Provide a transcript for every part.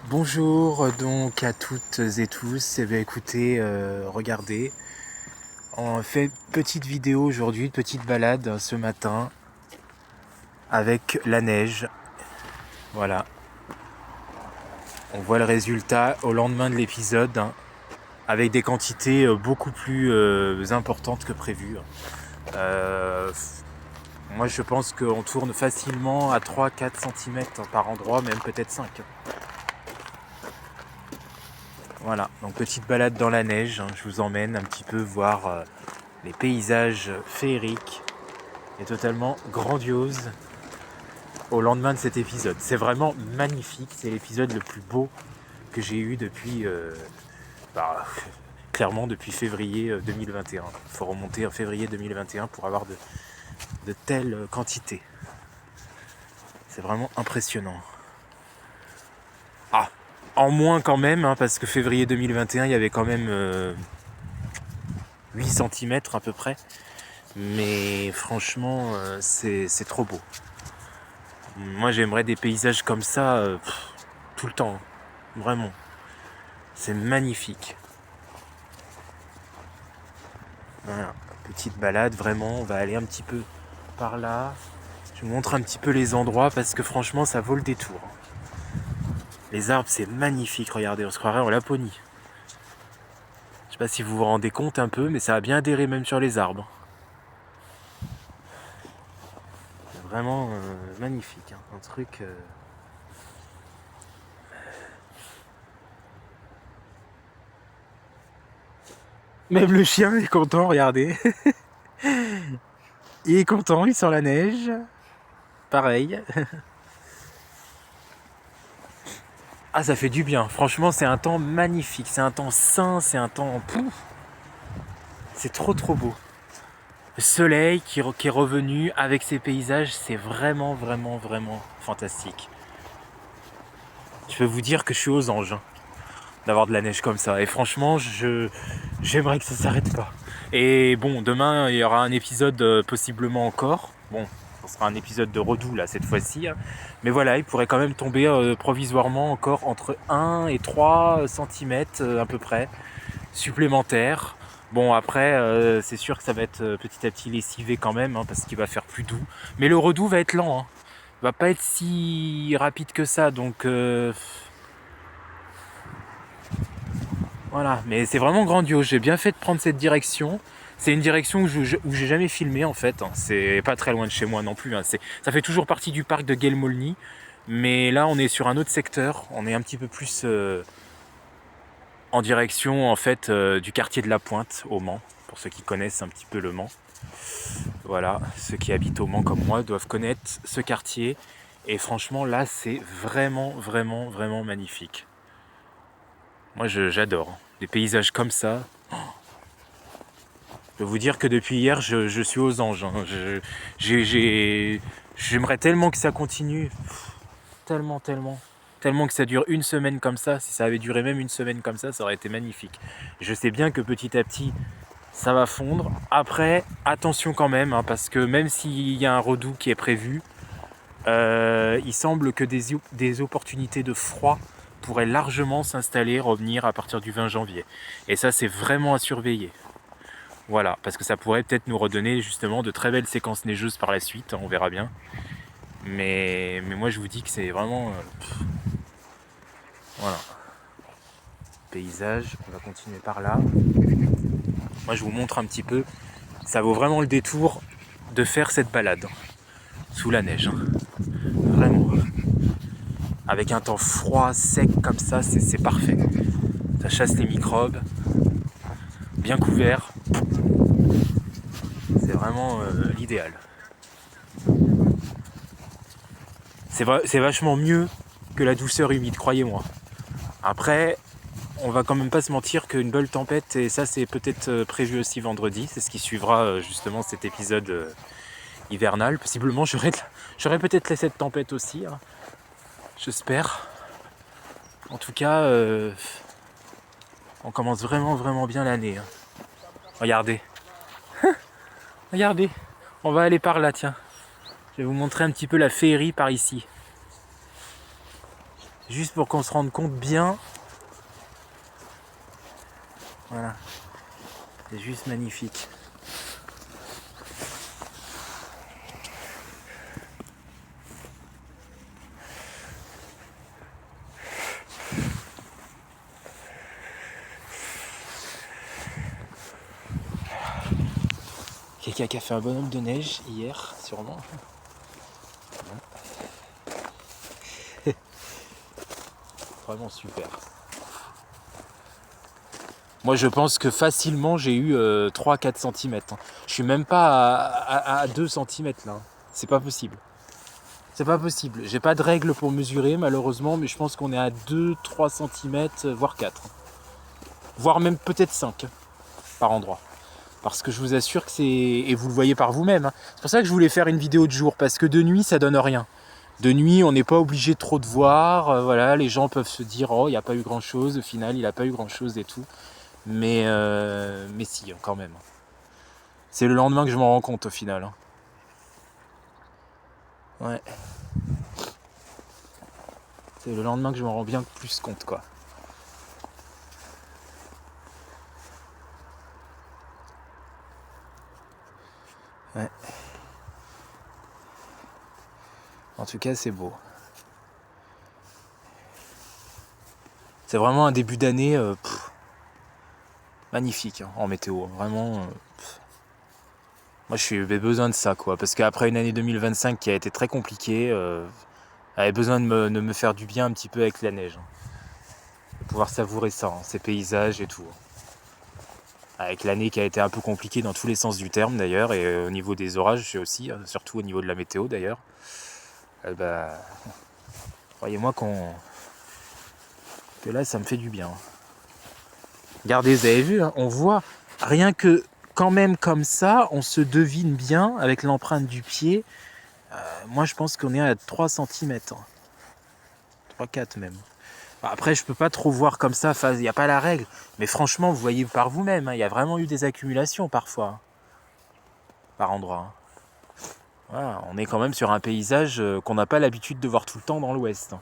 Bonjour donc à toutes et tous. Eh bien écoutez, regardez, on fait une petite vidéo aujourd'hui, une petite balade ce matin avec la neige. Voilà, on voit le résultat au lendemain de l'épisode avec des quantités beaucoup plus importantes que prévu. Euh, Moi je pense qu'on tourne facilement à 3-4 cm par endroit, même peut-être 5. Voilà, donc petite balade dans la neige, je vous emmène un petit peu voir les paysages féeriques et totalement grandioses au lendemain de cet épisode. C'est vraiment magnifique, c'est l'épisode le plus beau que j'ai eu depuis, bah, clairement depuis février 2021. Il faut remonter en février 2021 pour avoir de telles quantités. C'est vraiment impressionnant. Ah, en moins quand même, parce que février 2021, il y avait quand même 8 cm à peu près. Mais franchement, c'est trop beau. Moi, j'aimerais des paysages comme ça tout le temps. Vraiment. C'est magnifique. Voilà. Petite balade, vraiment. On va aller un petit peu par là. Je vous montre un petit peu les endroits parce que franchement, ça vaut le détour. Les arbres, c'est magnifique. Regardez, on se croirait en Laponie. Je sais pas si vous vous rendez compte un peu, mais ça a bien adhéré même sur les arbres. C'est vraiment magnifique. Un truc... Même le chien est content, regardez. Il est content, il sent la neige. Pareil. Ah, ça fait du bien. Franchement, c'est un temps magnifique. C'est un temps sain, c'est un temps... Pouf, c'est trop trop beau. Le soleil qui est revenu avec ces paysages, c'est vraiment vraiment vraiment fantastique. Je peux vous dire que je suis aux anges d'avoir de la neige comme ça. Et franchement, j'aimerais que ça s'arrête pas. Et bon, demain, il y aura un épisode possiblement encore. Bon, ce sera un épisode de Redoux là cette fois-ci. Mais voilà, il pourrait quand même tomber provisoirement encore entre 1 et 3 cm à peu près supplémentaires. Bon après, c'est sûr que ça va être petit à petit lessivé quand même, parce qu'il va faire plus doux. Mais le Redoux va être lent, il va pas être si rapide que ça, donc voilà. Mais c'est vraiment grandiose, j'ai bien fait de prendre cette direction. C'est une direction où j'ai jamais filmé en fait, c'est pas très loin de chez moi non plus, ça fait toujours partie du parc de Guelmolny, mais là on est sur un autre secteur, on est un petit peu plus en direction en fait du quartier de la Pointe au Mans, pour ceux qui connaissent un petit peu le Mans. Voilà, ceux qui habitent au Mans comme moi doivent connaître ce quartier. Et franchement là c'est vraiment vraiment vraiment magnifique. Moi j'adore. Des paysages comme ça. Je peux vous dire que depuis hier je suis aux anges. J'aimerais tellement que ça continue. Tellement, tellement. Tellement que ça dure une semaine comme ça. Si ça avait duré même une semaine comme ça aurait été magnifique. Je sais bien que petit à petit, ça va fondre. Après, attention quand même, parce que même s'il y a un redoux qui est prévu, il semble que des opportunités de froid pourraient largement s'installer, revenir à partir du 20 janvier. Et ça, c'est vraiment à surveiller. Voilà, parce que ça pourrait peut-être nous redonner justement de très belles séquences neigeuses par la suite, on verra bien. Mais moi, je vous dis que c'est vraiment... voilà. Paysage, on va continuer par là. Moi, je vous montre un petit peu. Ça vaut vraiment le détour de faire cette balade sous la neige. Vraiment. Avec un temps froid, sec comme ça, c'est parfait. Ça chasse les microbes. Bien couvert. C'est vraiment l'idéal. C'est vachement mieux que la douceur humide, croyez-moi. Après, on va quand même pas se mentir qu'une belle tempête, et ça c'est peut-être prévu aussi vendredi, c'est ce qui suivra justement cet épisode hivernal. Possiblement j'aurais peut-être laissé cette tempête aussi, j'espère. En tout cas, on commence vraiment vraiment bien l'année. Regardez, regardez, on va aller par là, tiens. Je vais vous montrer un petit peu la féerie par ici. Juste pour qu'on se rende compte bien. Voilà. C'est juste magnifique. Quelqu'un qui a fait un bonhomme de neige hier, sûrement. Vraiment super. Moi je pense que facilement j'ai eu 3-4 cm. Je suis même pas à 2 cm là. C'est pas possible. C'est pas possible. J'ai pas de règle pour mesurer malheureusement, mais je pense qu'on est à 2-3 cm, voire 4. Voire même peut-être 5 par endroit. Parce que je vous assure que c'est... Et vous le voyez par vous-même. Hein. C'est pour ça que je voulais faire une vidéo de jour, parce que de nuit ça donne rien. De nuit on n'est pas obligé trop de voir. Voilà, les gens peuvent se dire oh il n'y a pas eu grand chose, au final il n'a pas eu grand chose et tout. Mais si, quand même. C'est le lendemain que je m'en rends compte au final. Hein. Ouais. C'est le lendemain que je m'en rends bien plus compte, quoi. Ouais. En tout cas, c'est beau. C'est vraiment un début d'année magnifique hein, en météo. Vraiment. Moi, j'ai besoin de ça, quoi. Parce qu'après une année 2025 qui a été très compliquée, j'avais besoin de me faire du bien un petit peu avec la neige. Hein. De pouvoir savourer ça, hein, ces paysages et tout. Avec l'année qui a été un peu compliquée dans tous les sens du terme d'ailleurs, et au niveau des orages aussi, surtout au niveau de la météo d'ailleurs. Croyez-moi que là ça me fait du bien. Regardez, vous avez vu, hein, on voit rien que quand même comme ça, on se devine bien avec l'empreinte du pied. Moi je pense qu'on est à 3 cm. 3-4 même. Après je peux pas trop voir comme ça, il n'y a pas la règle. Mais franchement vous voyez par vous-même, hein, il y a vraiment eu des accumulations parfois. Par endroit. Hein. Voilà, on est quand même sur un paysage qu'on n'a pas l'habitude de voir tout le temps dans l'Ouest.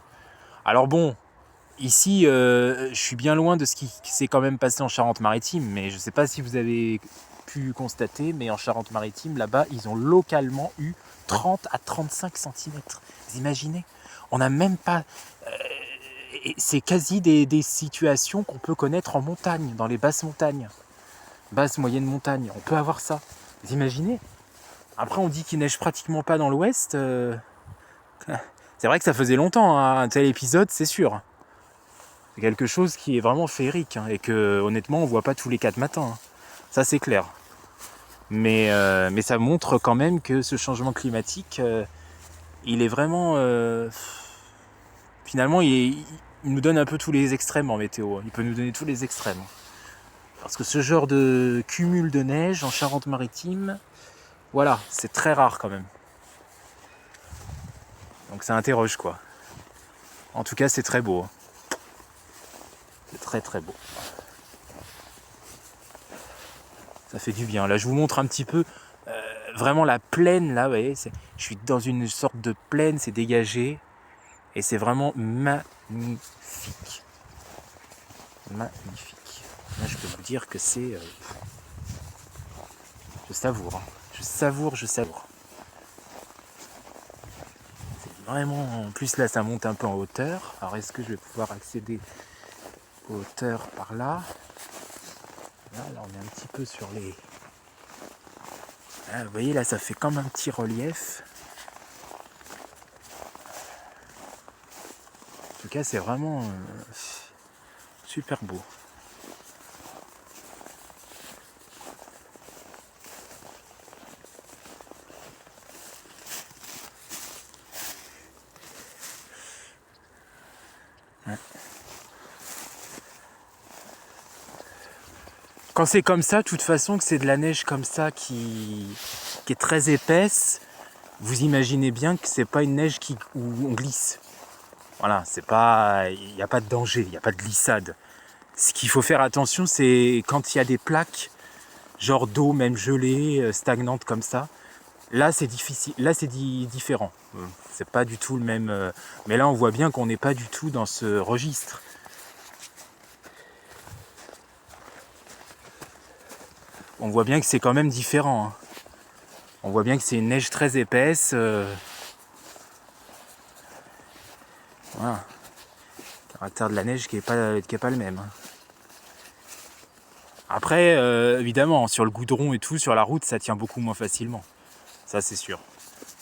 Alors bon, ici, je suis bien loin de ce qui s'est quand même passé en Charente-Maritime, mais je ne sais pas si vous avez pu constater, mais en Charente-Maritime, là-bas, ils ont localement eu 30 à 35 cm. Vous imaginez ? On n'a même pas... c'est quasi des situations qu'on peut connaître en montagne, dans les basses montagnes. Basses, moyennes montagnes. On peut avoir ça. Vous imaginez ? Après, on dit qu'il neige pratiquement pas dans l'Ouest. C'est vrai que ça faisait longtemps, hein, un tel épisode, c'est sûr. C'est quelque chose qui est vraiment féerique hein, et que, honnêtement, on voit pas tous les 4 matins. Hein. Ça, c'est clair. Mais ça montre quand même que ce changement climatique, il est vraiment... finalement, il nous donne un peu tous les extrêmes en météo. Il peut nous donner tous les extrêmes. Parce que ce genre de cumul de neige en Charente-Maritime... Voilà, c'est très rare quand même. Donc ça interroge quoi. En tout cas, c'est très beau. C'est très très beau. Ça fait du bien. Là, je vous montre un petit peu vraiment la plaine. Là, vous voyez, je suis dans une sorte de plaine, c'est dégagé. Et c'est vraiment magnifique. Magnifique. Là, je peux vous dire que c'est... je savoure. Hein. Je savoure. Vraiment, en plus là ça monte un peu en hauteur. Alors est-ce que je vais pouvoir accéder aux hauteurs par là? Là on est un petit peu sur les... Là, vous voyez là ça fait comme un petit relief. En tout cas c'est vraiment super beau. Quand c'est comme ça, de toute façon, que c'est de la neige comme ça qui est très épaisse, vous imaginez bien que c'est pas une neige où on glisse. Voilà, c'est pas, il n'y a pas de danger, il n'y a pas de glissade. Ce qu'il faut faire attention, c'est quand il y a des plaques, genre d'eau même gelée, stagnante comme ça, Là, c'est difficile. Là, c'est différent. C'est pas du tout le même. Mais là, on voit bien qu'on n'est pas du tout dans ce registre. On voit bien que c'est quand même différent. Hein. On voit bien que c'est une neige très épaisse. Voilà. Le caractère de la neige qui est pas le même. Hein. Après, évidemment, sur le goudron et tout, sur la route, ça tient beaucoup moins facilement. Ça, c'est sûr.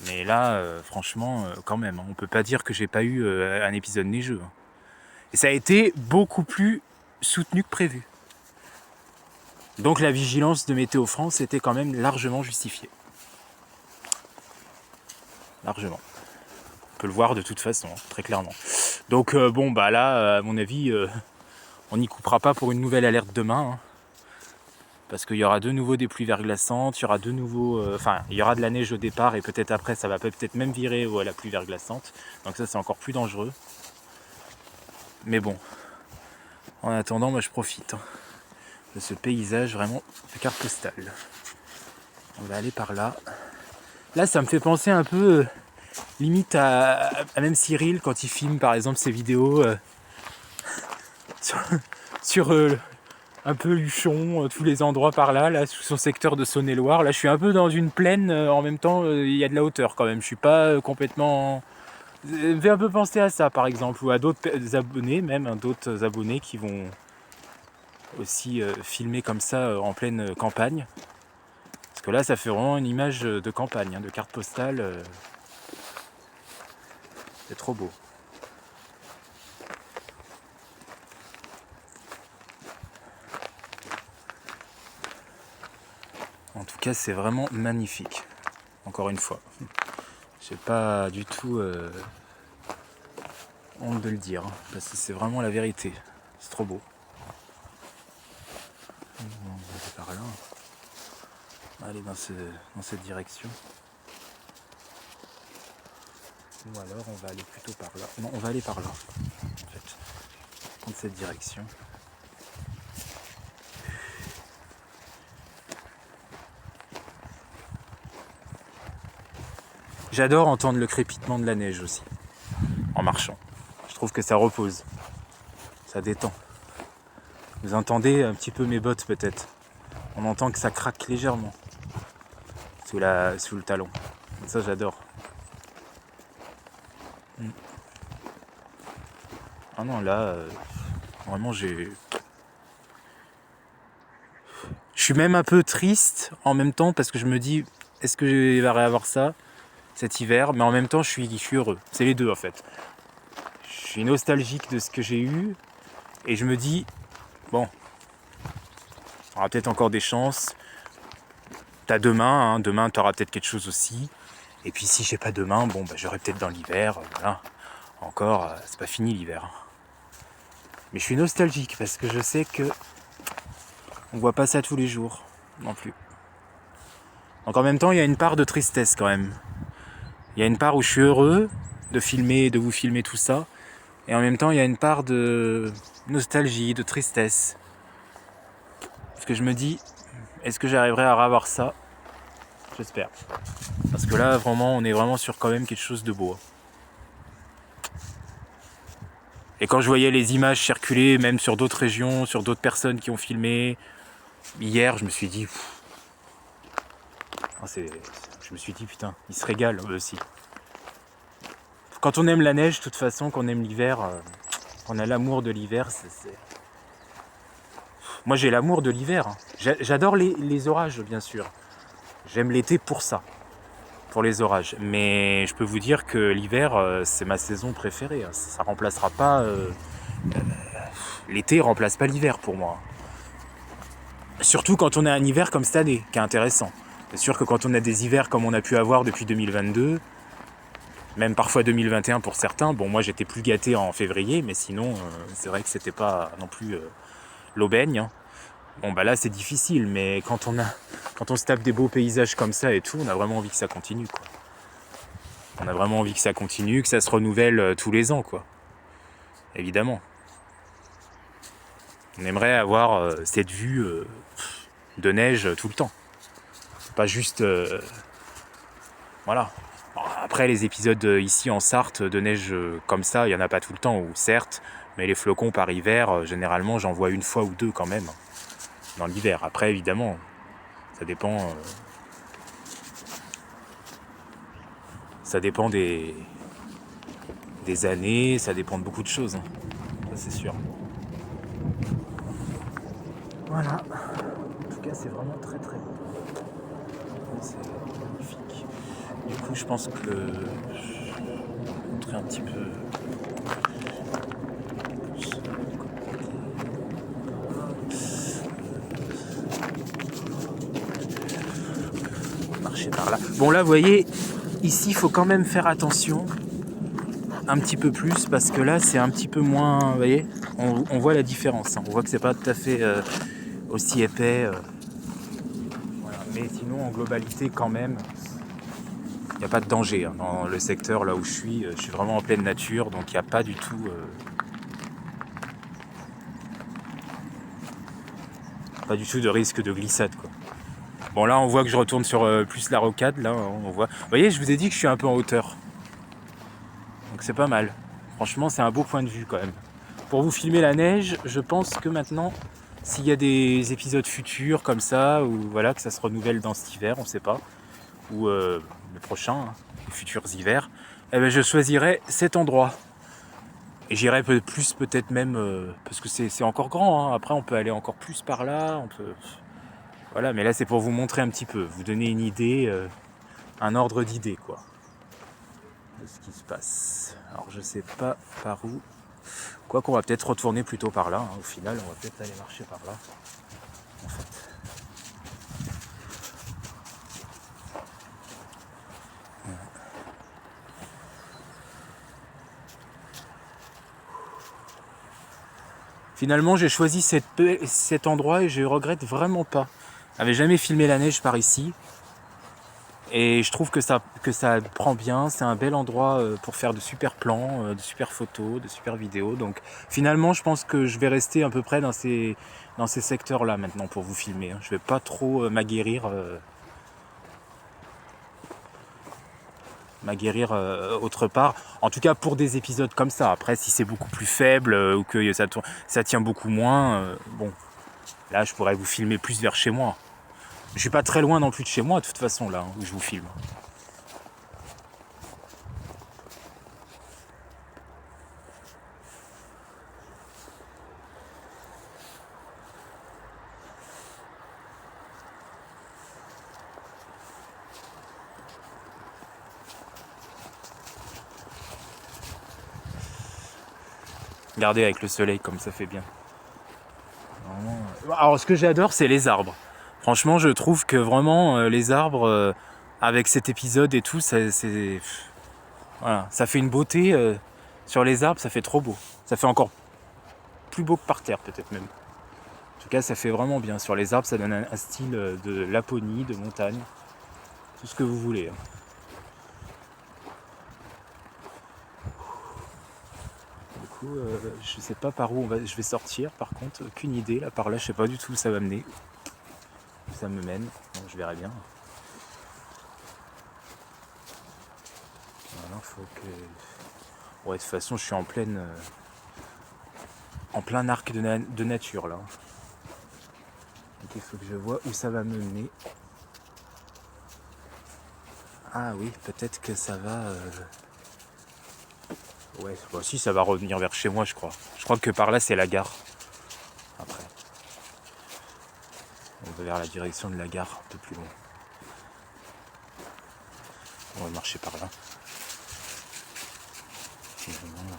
Mais là, franchement, quand même, on peut pas dire que j'ai pas eu un épisode neigeux. Hein. Et ça a été beaucoup plus soutenu que prévu. Donc la vigilance de Météo France était quand même largement justifiée. Largement. On peut le voir de toute façon, hein, très clairement. Donc bon, bah là, à mon avis, on n'y coupera pas pour une nouvelle alerte demain. Hein. Parce qu'il y aura de nouveau des pluies verglaçantes, il y aura de nouveau, il y aura de la neige au départ et peut-être après ça va peut-être même virer à la pluie verglaçante. Donc ça c'est encore plus dangereux. Mais bon, en attendant, moi je profite de ce paysage vraiment de carte postale. On va aller par là. Là ça me fait penser un peu limite à même Cyril quand il filme par exemple ses vidéos sur un peu Luchon, tous les endroits par là, sous son secteur de Saône-et-Loire. Là, je suis un peu dans une plaine, en même temps, il y a de la hauteur quand même. Je suis pas complètement... Ça me fait un peu penser à ça, par exemple, ou à d'autres abonnés, même, hein, d'autres abonnés qui vont aussi filmer comme ça en pleine campagne. Parce que là, ça fait vraiment une image de campagne, hein, de carte postale. C'est trop beau. En tout cas, c'est vraiment magnifique. Encore une fois. J'ai pas du tout honte de le dire, hein, parce que c'est vraiment la vérité. C'est trop beau. On va aller par là. On va aller dans cette direction. Ou alors on va aller plutôt par là. Non, on va aller par là, en fait. Dans cette direction. J'adore entendre le crépitement de la neige aussi, en marchant. Je trouve que ça repose, ça détend. Vous entendez un petit peu mes bottes peut-être. On entend que ça craque légèrement sous le talon. Ça j'adore. Ah non là, vraiment Je suis même un peu triste en même temps parce que je me dis, est-ce que je vais réavoir ça cet hiver, mais en même temps je suis heureux. C'est les deux en fait. Je suis nostalgique de ce que j'ai eu et je me dis, bon, on aura peut-être encore des chances. T'as demain, hein, demain t'auras peut-être quelque chose aussi. Et puis si j'ai pas demain, bon bah j'aurai peut-être dans l'hiver, voilà. Encore, c'est pas fini l'hiver. Mais je suis nostalgique parce que je sais que on voit pas ça tous les jours non plus. Donc en même temps il y a une part de tristesse quand même. Il y a une part où je suis heureux de vous filmer tout ça. Et en même temps, il y a une part de nostalgie, de tristesse. Parce que je me dis, est-ce que j'arriverai à revoir ça ? J'espère. Parce que là, vraiment, on est vraiment sur quand même quelque chose de beau. Et quand je voyais les images circuler, même sur d'autres régions, sur d'autres personnes qui ont filmé, hier, je me suis dit... Je me suis dit, putain, ils se régalent eux aussi. Quand on aime la neige, de toute façon, qu'on aime l'hiver, on a l'amour de l'hiver, Moi j'ai l'amour de l'hiver. Hein. J'adore les orages, bien sûr. J'aime l'été pour ça, pour les orages. Mais je peux vous dire que l'hiver, c'est ma saison préférée. Ça remplacera pas... l'été remplace pas l'hiver pour moi. Surtout quand on a un hiver comme cette année, qui est intéressant. C'est sûr que quand on a des hivers comme on a pu avoir depuis 2022, même parfois 2021 pour certains, bon moi j'étais plus gâté en février, mais sinon c'est vrai que c'était pas non plus l'aubagne. Hein. Bon bah là c'est difficile, mais quand on se tape des beaux paysages comme ça et tout, on a vraiment envie que ça continue quoi. On a vraiment envie que ça continue, que ça se renouvelle tous les ans quoi. Évidemment. On aimerait avoir cette vue de neige tout le temps. Pas juste Voilà. Bon, après, les épisodes ici en Sarthe de neige comme ça, il n'y en a pas tout le temps, ou certes, mais les flocons par hiver, généralement, j'en vois une fois ou deux quand même, dans l'hiver. Après, évidemment, ça dépend des années, ça dépend de beaucoup de choses, hein. Ça c'est sûr. Voilà. En tout cas, c'est vraiment très très beau. C'est magnifique. Du coup, je pense que je vais montrer un petit peu plus marcher par là. Bon là, vous voyez, ici, il faut quand même faire attention un petit peu plus parce que là, c'est un petit peu moins. Vous voyez, on voit la différence. Hein. On voit que c'est pas tout à fait aussi épais. Voilà. Mais sinon, en globalité, quand même, il n'y a pas de danger. Hein. Dans le secteur là où je suis vraiment en pleine nature, donc il n'y a pas du tout. Pas du tout de risque de glissade, quoi. Bon, là, on voit que je retourne sur plus la rocade. Là, on voit. Vous voyez, je vous ai dit que je suis un peu en hauteur. Donc c'est pas mal. Franchement, c'est un beau point de vue quand même. Pour vous filmer la neige, je pense que maintenant, s'il y a des épisodes futurs comme ça, ou voilà, que ça se renouvelle dans cet hiver, on sait pas, ou le prochain, hein, les futurs hivers, eh ben, je choisirai cet endroit. Et j'irai plus peut-être même, parce que c'est encore grand, hein. Après on peut aller encore plus par là, on peut... Voilà, mais là c'est pour vous montrer un petit peu, vous donner une idée, un ordre d'idée quoi, de ce qui se passe. Alors je sais pas par où, quoi qu'on va peut-être retourner plutôt par là, hein. Au final on va peut-être aller marcher par là, en fait. Finalement j'ai choisi cet endroit et je regrette vraiment pas. J'avais jamais filmé la neige par ici. Et je trouve que ça prend bien, c'est un bel endroit pour faire de super plans, de super photos, de super vidéos. Donc finalement, je pense que je vais rester à peu près dans ces secteurs-là maintenant pour vous filmer. Hein. Je vais pas trop m'aguerrir autre part. En tout cas pour des épisodes comme ça. Après, si c'est beaucoup plus faible ou que ça tient beaucoup moins, bon, là je pourrais vous filmer plus vers chez moi. Je suis pas très loin non plus de chez moi de toute façon là, où je vous filme. Regardez avec le soleil comme ça fait bien. Alors ce que j'adore c'est les arbres. Franchement je trouve que vraiment les arbres avec cet épisode et tout, voilà, ça fait une beauté sur les arbres, ça fait trop beau. Ça fait encore plus beau que par terre peut-être même. En tout cas ça fait vraiment bien. Sur les arbres ça donne un style de Laponie, de montagne, tout ce que vous voulez. Hein. Du coup je sais pas par où je vais sortir par contre, aucune idée. Là par là je sais pas du tout où ça va mener. Où ça me mène, bon, je verrai bien. Voilà, faut que... Ouais, de toute façon, je suis en plein arc de nature là. Donc il faut que je vois où ça va me mener. Ah oui, peut-être que ça va... Ouais, bah, si, ça va revenir vers chez moi, je crois. Je crois que par là, c'est la gare. Après. On va vers la direction de la gare, un peu plus loin. On va marcher par là. Vraiment...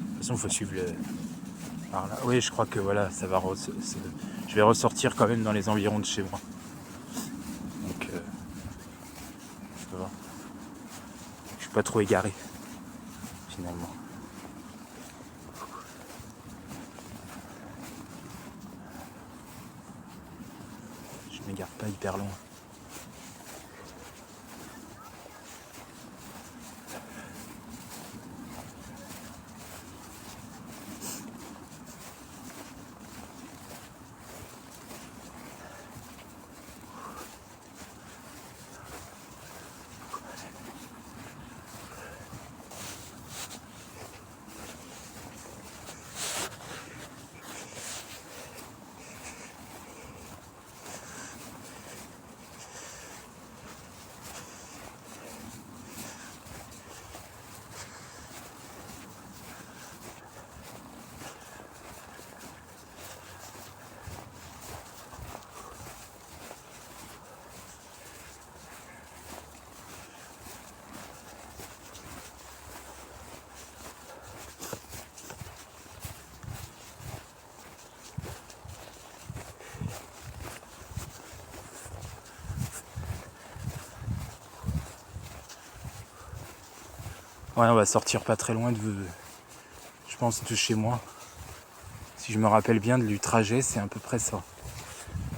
De toute façon, il faut suivre par là. Oui, je crois que voilà, ça va. Je vais ressortir quand même dans les environs de chez moi. Donc, je pas trop égaré finalement. Je m'égare pas hyper loin. Ouais, on va sortir pas très loin je pense, de chez moi. Si je me rappelle bien du trajet, c'est à peu près ça,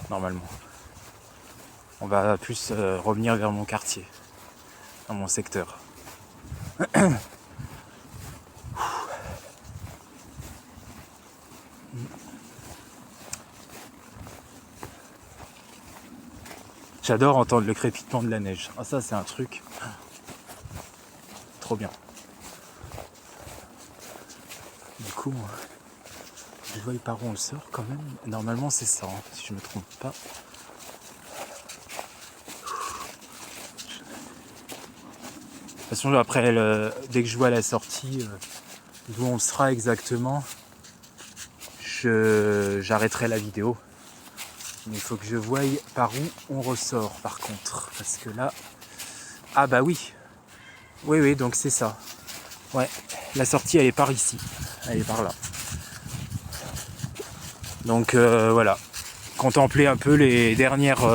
normalement. On va plus revenir vers mon quartier, dans mon secteur. J'adore entendre le crépitement de la neige. Ah, ça, c'est un truc trop bien. Du coup, je vois par où on le sort quand même. Normalement, c'est ça, hein, si je me trompe pas. De toute façon, après, dès que je vois la sortie, d'où on sera exactement, j'arrêterai la vidéo. Mais il faut que je voie par où on ressort, par contre. Parce que là... Ah bah oui. Oui, donc c'est ça. Ouais, la sortie, elle est par ici. Elle est par là. Donc voilà. Contempler un peu les dernières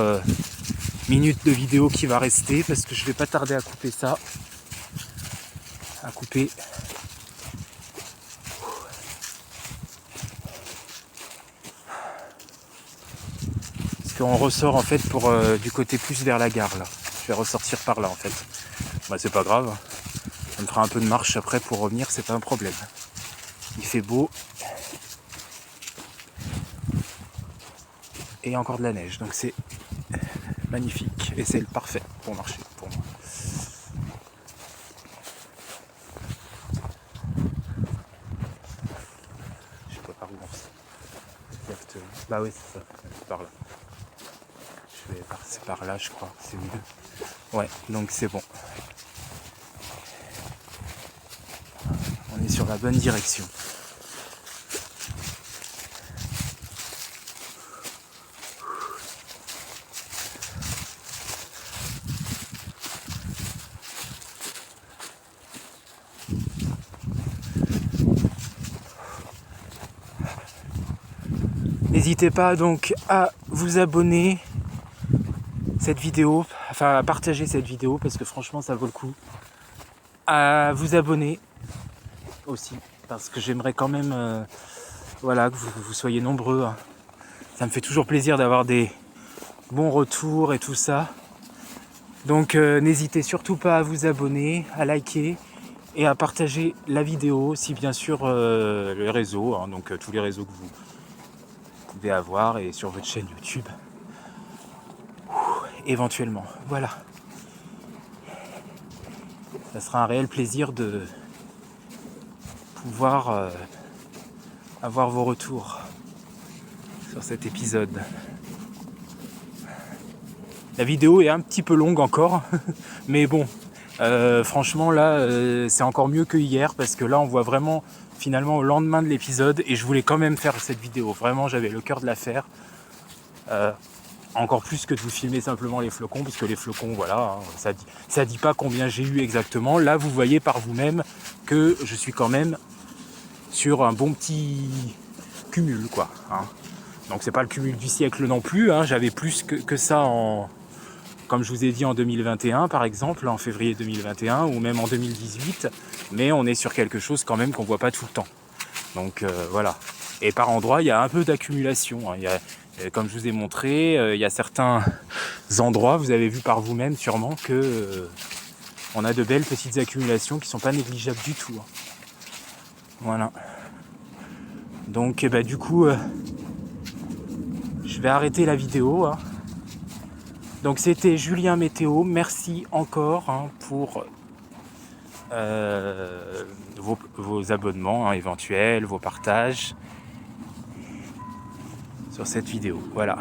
minutes de vidéo qui va rester, parce que je vais pas tarder à couper ça. À couper. Parce qu'on ressort en fait pour du côté plus vers la gare là. Je vais ressortir par là en fait. Bah c'est pas grave. Ça me fera un peu de marche après pour revenir, c'est pas un problème. Il fait beau. Et il y a encore de la neige, donc c'est magnifique. Et c'est le parfait pour marcher pour moi. Je sais pas par où on fait. Exactement. Bah oui, c'est ça. C'est par là. Je vais passer par là, je crois. C'est mieux. Ouais, donc c'est bon. On est sur la bonne direction. N'hésitez pas donc à vous abonner cette vidéo, enfin à partager cette vidéo parce que franchement ça vaut le coup. À vous abonner aussi parce que j'aimerais quand même voilà, que vous soyez nombreux. Ça me fait toujours plaisir d'avoir des bons retours et tout ça. Donc n'hésitez surtout pas à vous abonner, à liker et à partager la vidéo si bien sûr les réseaux, hein, donc tous les réseaux que vous pouvez avoir et sur votre chaîne YouTube. Éventuellement, voilà. Ça sera un réel plaisir de pouvoir avoir vos retours sur cet épisode. La vidéo est un petit peu longue encore, mais bon, franchement là, c'est encore mieux que hier parce que là, on voit vraiment finalement au lendemain de l'épisode et je voulais quand même faire cette vidéo. Vraiment, j'avais le cœur de la faire. Encore plus que de vous filmer simplement les flocons, parce que les flocons, voilà, hein, ça dit pas combien j'ai eu exactement. Là, vous voyez par vous-même que je suis quand même sur un bon petit cumul, quoi. Hein. Donc c'est pas le cumul du siècle non plus, hein, j'avais plus que ça comme je vous ai dit en 2021 par exemple, en février 2021 ou même en 2018, mais on est sur quelque chose quand même qu'on voit pas tout le temps. Donc voilà. Et par endroits, il y a un peu d'accumulation. Il y a, comme je vous ai montré, il y a certains endroits, vous avez vu par vous-même sûrement que on a de belles petites accumulations qui sont pas négligeables du tout. Voilà. Donc du coup, je vais arrêter la vidéo. Donc c'était Julien Météo. Merci encore pour vos abonnements éventuels, vos partages sur cette vidéo. Voilà.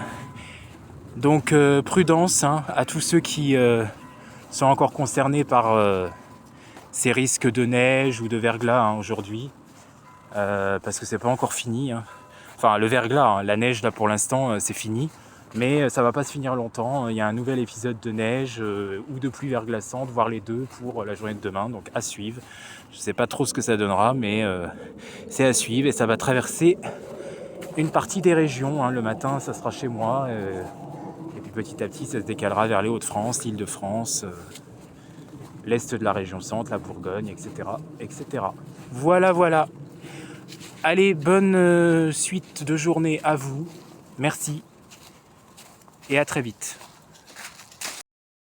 Donc prudence à tous ceux qui sont encore concernés par ces risques de neige ou de verglas aujourd'hui, parce que c'est pas encore fini. Enfin le verglas, la neige là pour l'instant c'est fini, mais ça va pas se finir longtemps. Il y a un nouvel épisode de neige ou de pluie verglaçante, voire les deux pour la journée de demain, donc à suivre. Je sais pas trop ce que ça donnera, mais c'est à suivre et ça va traverser une partie des régions. Le matin ça sera chez moi. Et puis petit à petit, ça se décalera vers les Hauts-de-France, l'Île-de-France, l'Est de la région centre, la Bourgogne, etc. etc. Voilà. Allez, bonne suite de journée à vous. Merci. Et à très vite.